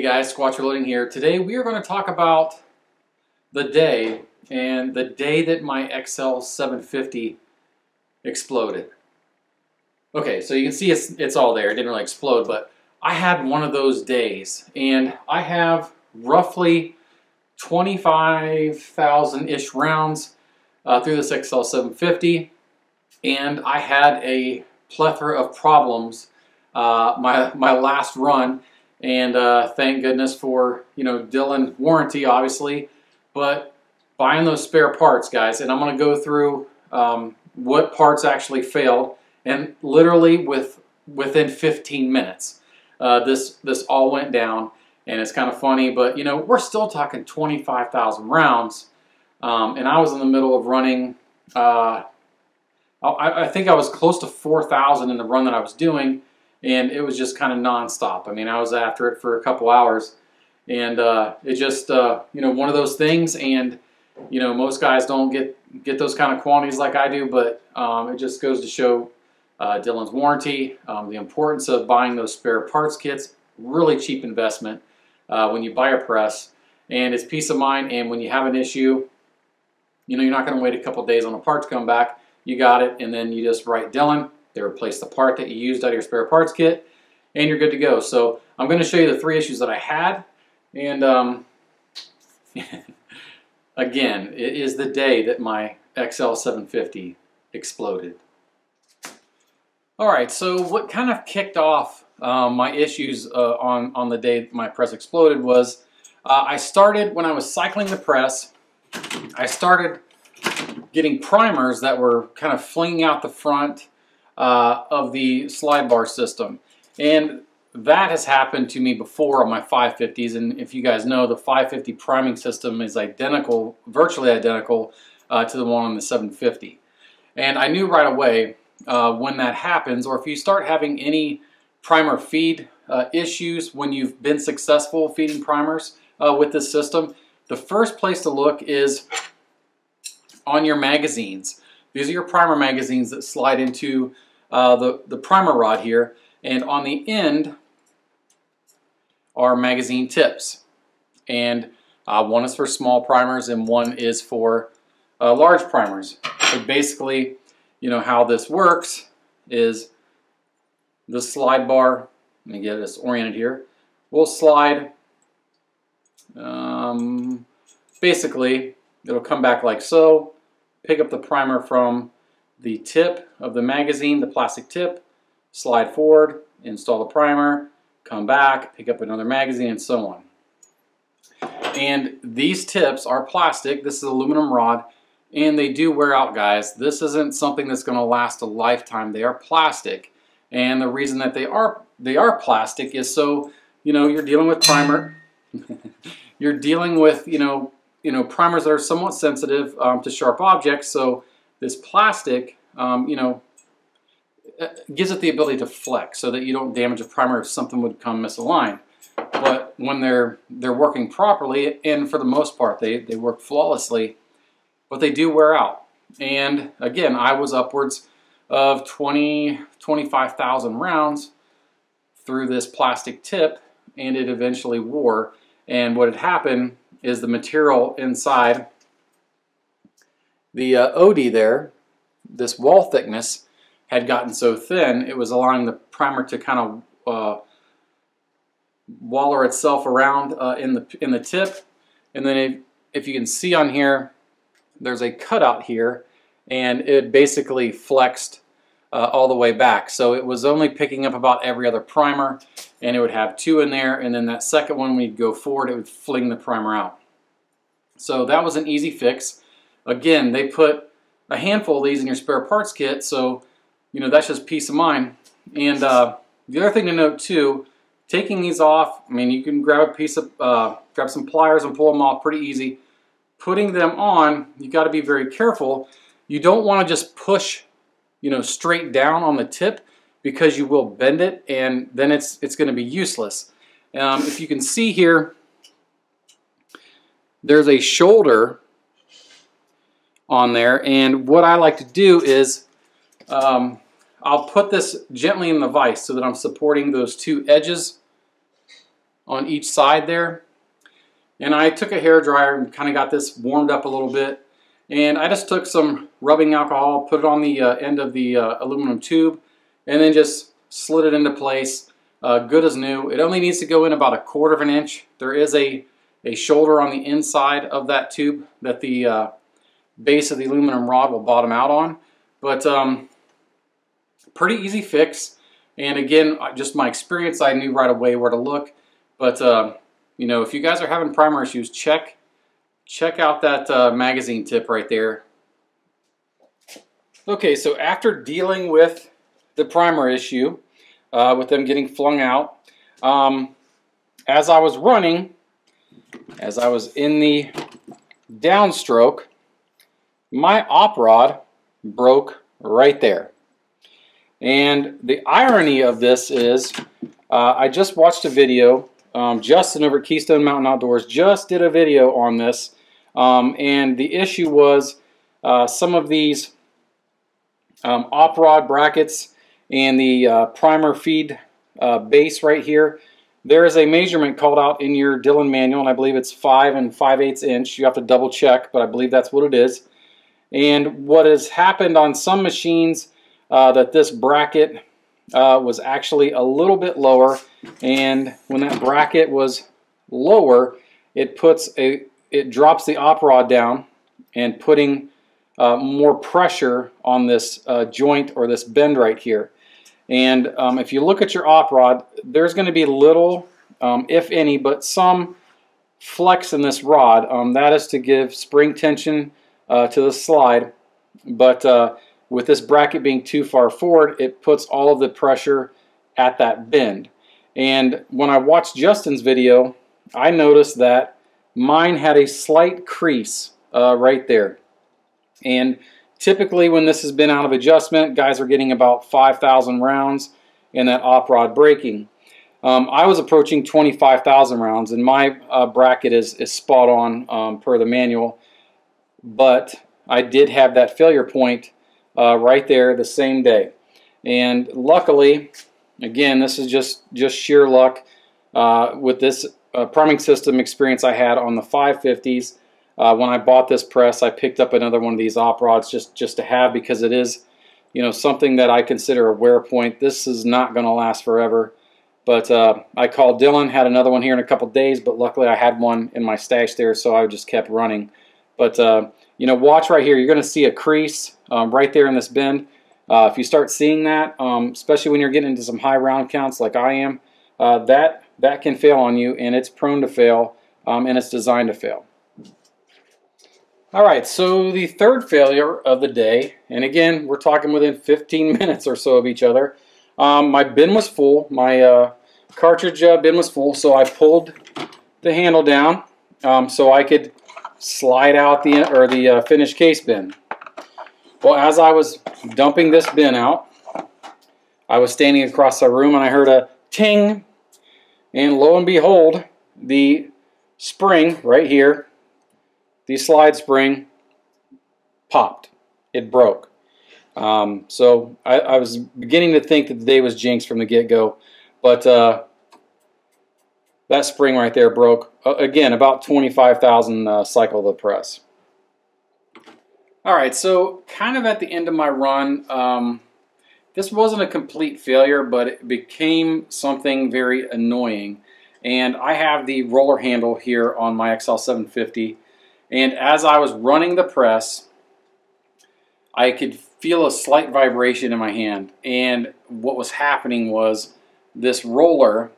Hey guys, Squatch Reloading here. Today we are going to talk about the day that my XL750 exploded. Okay, so you can see it's all there. It didn't really explode, but I had one of those days, and I have roughly 25,000-ish rounds through this XL750, and I had a plethora of problems my last run. And thank goodness for, Dillon warranty, obviously, but buying those spare parts, guys. And I'm going to go through what parts actually failed, and literally within 15 minutes, this all went down. And it's kind of funny, but we're still talking 25,000 rounds, and I was in the middle of running. I think I was close to 4,000 in the run that I was doing. And it was just kind of nonstop. I mean, I was after it for a couple hours, and it just, one of those things. And most guys don't get those kind of quantities like I do, but it just goes to show Dillon's warranty, the importance of buying those spare parts kits. Really cheap investment when you buy a press, and it's peace of mind. And when you have an issue, you're not going to wait a couple days on a part to come back. You got it, and then you just write Dillon. They replace the part that you used out of your spare parts kit, and you're good to go. So I'm going to show you the 3 issues that I had, and again, it is the day that my XL750 exploded. Alright, so what kind of kicked off my issues on the day my press exploded was I started, when I was cycling the press, I started getting primers that were kind of flinging out the front of the slide bar system, and that has happened to me before on my 550s. And if you guys know, the 550 priming system is identical, virtually identical to the one on the 750. And I knew right away when that happens, or if you start having any primer feed issues when you've been successful feeding primers with this system, the first place to look is on your magazines. These are your primer magazines that slide into the primer rod here, and on the end are magazine tips. And one is for small primers and one is for large primers. But basically, how this works is the slide bar, let me get this oriented here, will slide, basically it'll come back like so, pick up the primer from the tip of the magazine, the plastic tip, slide forward, install the primer, come back, pick up another magazine, and so on. And these tips are plastic. This is an aluminum rod, and they do wear out, guys. This isn't something that's going to last a lifetime. They are plastic, and the reason that they are plastic is so you're dealing with primer. You're dealing with primers that are somewhat sensitive to sharp objects, so this plastic, gives it the ability to flex so that you don't damage a primer if something would come misaligned. But when they're working properly, and for the most part they work flawlessly, but they do wear out. And again, I was upwards of 25,000 rounds through this plastic tip, and it eventually wore. And what had happened is the material inside the OD there, this wall thickness, had gotten so thin it was allowing the primer to kind of waller itself around in the tip. And then if you can see on here, there's a cutout here, and it basically flexed all the way back. So it was only picking up about every other primer, and it would have 2 in there, and then that second one, when you'd go forward, it would fling the primer out. So that was an easy fix. Again, they put a handful of these in your spare parts kit, so that's just peace of mind. And the other thing to note too, taking these off, I mean, you can grab a piece of, grab some pliers and pull them off pretty easy. Putting them on, you got to be very careful. You don't want to just push, straight down on the tip, because you will bend it, and then it's going to be useless. If you can see here, there's a shoulder on there, and what I like to do is I'll put this gently in the vise so that I'm supporting those 2 edges on each side there. And I took a hair dryer and kind of got this warmed up a little bit. And I just took some rubbing alcohol, put it on the end of the aluminum tube, and then just slid it into place, good as new. It only needs to go in about 1/4 of an inch. There is a shoulder on the inside of that tube that the base of the aluminum rod will bottom out on. But pretty easy fix. And again, just my experience, I knew right away where to look. But you know, if you guys are having primer issues, check out that magazine tip right there. Okay, so after dealing with the primer issue, with them getting flung out, as I was running, as I was in the downstroke, my op rod broke right there. And the irony of this is, I just watched a video. Justin over at Keystone Mountain Outdoors just did a video on this, and the issue was some of these op rod brackets and the primer feed base right here. There is a measurement called out in your Dillon manual, and I believe it's 5 5/8 inch. You have to double check, but I believe that's what it is. And what has happened on some machines, that this bracket was actually a little bit lower, and when that bracket was lower, it drops the op rod down and putting more pressure on this joint or this bend right here. And if you look at your op rod, there's going to be little, if any, but some flex in this rod. That is to give spring tension to the slide, but with this bracket being too far forward, it puts all of the pressure at that bend. And when I watched Justin's video, I noticed that mine had a slight crease right there. And typically when this has been out of adjustment, guys are getting about 5,000 rounds in that op rod breaking. I was approaching 25,000 rounds, and my bracket is spot on per the manual. But I did have that failure point right there the same day. And luckily, again, this is just sheer luck with this priming system experience I had on the 550s. When I bought this press, I picked up another one of these op rods just to have, because it is, you know, something that I consider a wear point. This is not going to last forever. But I called Dillon, had another one here in a couple days, but luckily I had one in my stash there, so I just kept running. But you know, watch right here. You're going to see a crease right there in this bend. If you start seeing that, especially when you're getting into some high round counts like I am, that can fail on you, and it's prone to fail, and it's designed to fail. All right, so the third failure of the day, and again, we're talking within 15 minutes or so of each other. My bin was full. My cartridge bin was full, so I pulled the handle down so I could slide out the finished case bin. Well, as I was dumping this bin out, I was standing across the room and I heard a ting, and lo and behold, the spring right here, the slide spring, popped. It broke. So I was beginning to think that the day was jinxed from the get-go, but that spring right there broke. Again, about 25,000 cycle of the press. All right, so kind of at the end of my run, this wasn't a complete failure, but it became something very annoying. And I have the roller handle here on my XL750, and as I was running the press, I could feel a slight vibration in my hand. And what was happening was this roller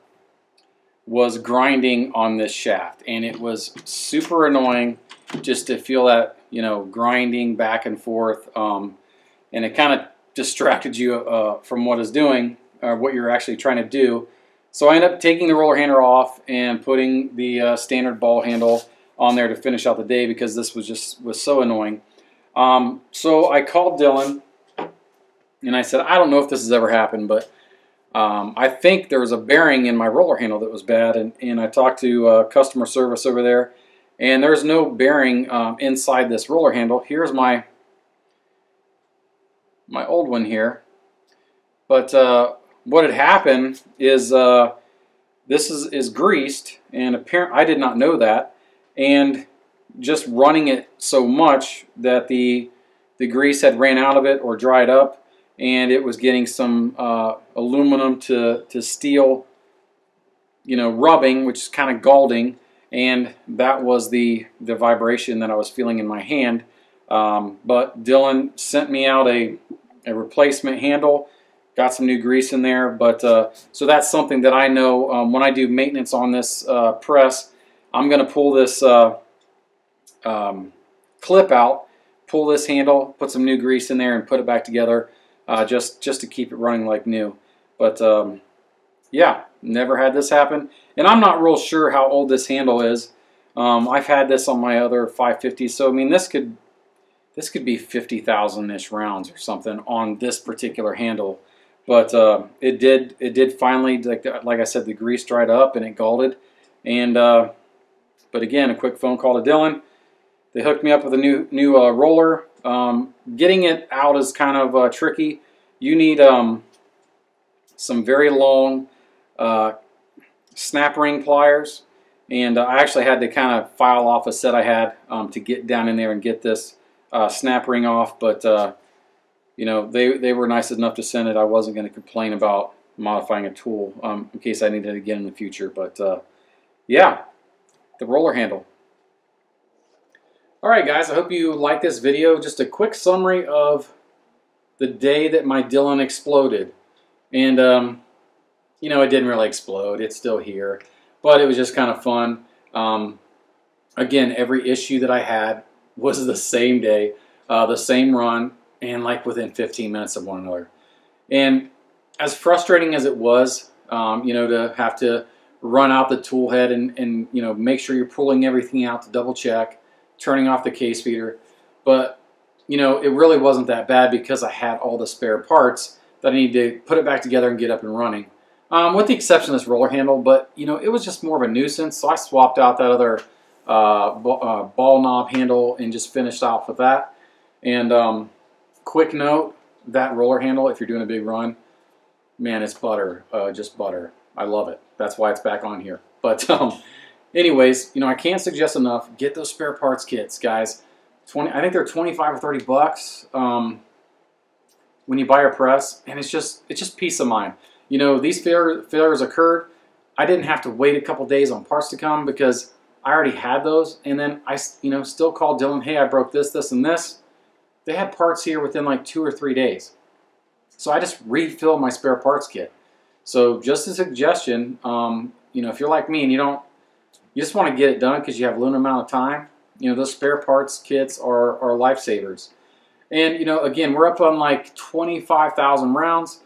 was grinding on this shaft, and it was super annoying just to feel that, you know, grinding back and forth, and it kind of distracted you from what it's doing, or what you're actually trying to do. So I ended up taking the roller handle off and putting the standard ball handle on there to finish out the day, because this was so annoying. So I called Dillon and I said, I don't know if this has ever happened, but I think there was a bearing in my roller handle that was bad, and I talked to customer service over there, and there's no bearing inside this roller handle. Here's my old one here, but what had happened is this is greased, and apparently I did not know that, and just running it so much that the grease had ran out of it or dried up, and it was getting some aluminum to steel, you know, rubbing, which is kind of scalding, and that was the vibration that I was feeling in my hand. But Dillon sent me out a replacement handle, got some new grease in there. But so that's something that I know when I do maintenance on this press, I'm going to pull this clip out, pull this handle, put some new grease in there, and put it back together, just to keep it running like new. But yeah, never had this happen, and I'm not real sure how old this handle is. I've had this on my other 550, so I mean this could be 50,000-ish rounds or something on this particular handle. But it did finally, like I said, the grease dried up and it scalded. And but again, a quick phone call to Dillon. They hooked me up with a new roller. Getting it out is kind of tricky. You need some very long snap ring pliers, and I actually had to kind of file off a set I had to get down in there and get this snap ring off. But you know, they were nice enough to send it. I wasn't going to complain about modifying a tool in case I needed it again in the future. But yeah, the roller handle. Alright guys, I hope you like this video. Just a quick summary of the day that my Dillon exploded. And you know, it didn't really explode, it's still here, but it was just kind of fun. Again, every issue that I had was the same day, the same run, and like within 15 minutes of one another. And as frustrating as it was, you know, to have to run out the tool head and you know, make sure you're pulling everything out to double check, turning off the case feeder, but you know, it really wasn't that bad because I had all the spare parts that I needed to put it back together and get up and running. With the exception of this roller handle, but you know, it was just more of a nuisance, so I swapped out that other ball knob handle and just finished off with that. And quick note, that roller handle, if you're doing a big run, man, it's butter, just butter. I love it. That's why it's back on here. But anyways, you know, I can't suggest enough, get those spare parts kits, guys. I think they're 25 or 30 bucks when you buy a press, and it's just peace of mind. You know, these failures occurred. I didn't have to wait a couple days on parts to come because I already had those, and then I, you know, still called Dillon, hey, I broke this, this, and this. They had parts here within like 2 or 3 days. So I just refilled my spare parts kit. So just a suggestion, you know, if you're like me and you just want to get it done because you have a limited amount of time, you know, those spare parts kits are lifesavers. And, you know, again, we're up on like 25,000 rounds.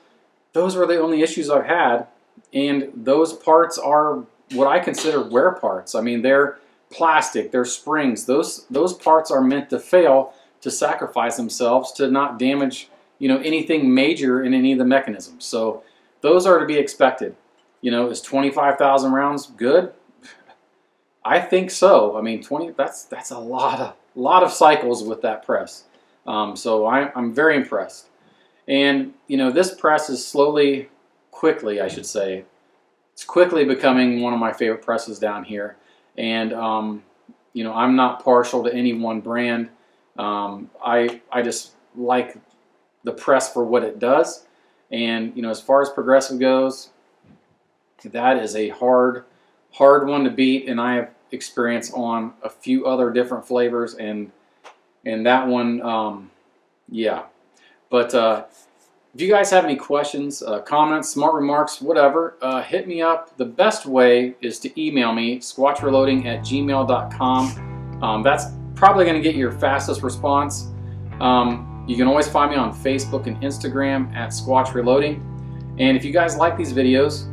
Those are the only issues I've had. And those parts are what I consider wear parts. I mean, they're plastic, they're springs. Those parts are meant to fail, to sacrifice themselves, to not damage, you know, anything major in any of the mechanisms. So those are to be expected. You know, is 25,000 rounds good? I think so. I mean, that's a lot of cycles with that press. So I'm very impressed. And you know, this press is quickly, I should say, it's quickly becoming one of my favorite presses down here. And you know, I'm not partial to any one brand. I just like the press for what it does. And you know, as far as Progressive goes, that is a hard one to beat. And I have experience on a few other different flavors, and that one, yeah. But if you guys have any questions, comments, smart remarks, whatever, hit me up. The best way is to email me, squatchreloading@gmail.com. That's probably going to get your fastest response. You can always find me on Facebook and Instagram at Squatch Reloading. And if you guys like these videos,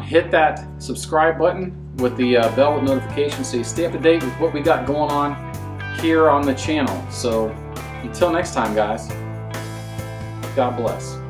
hit that subscribe button with the bell with notifications so you stay up to date with what we got going on here on the channel. So until next time, guys, God bless.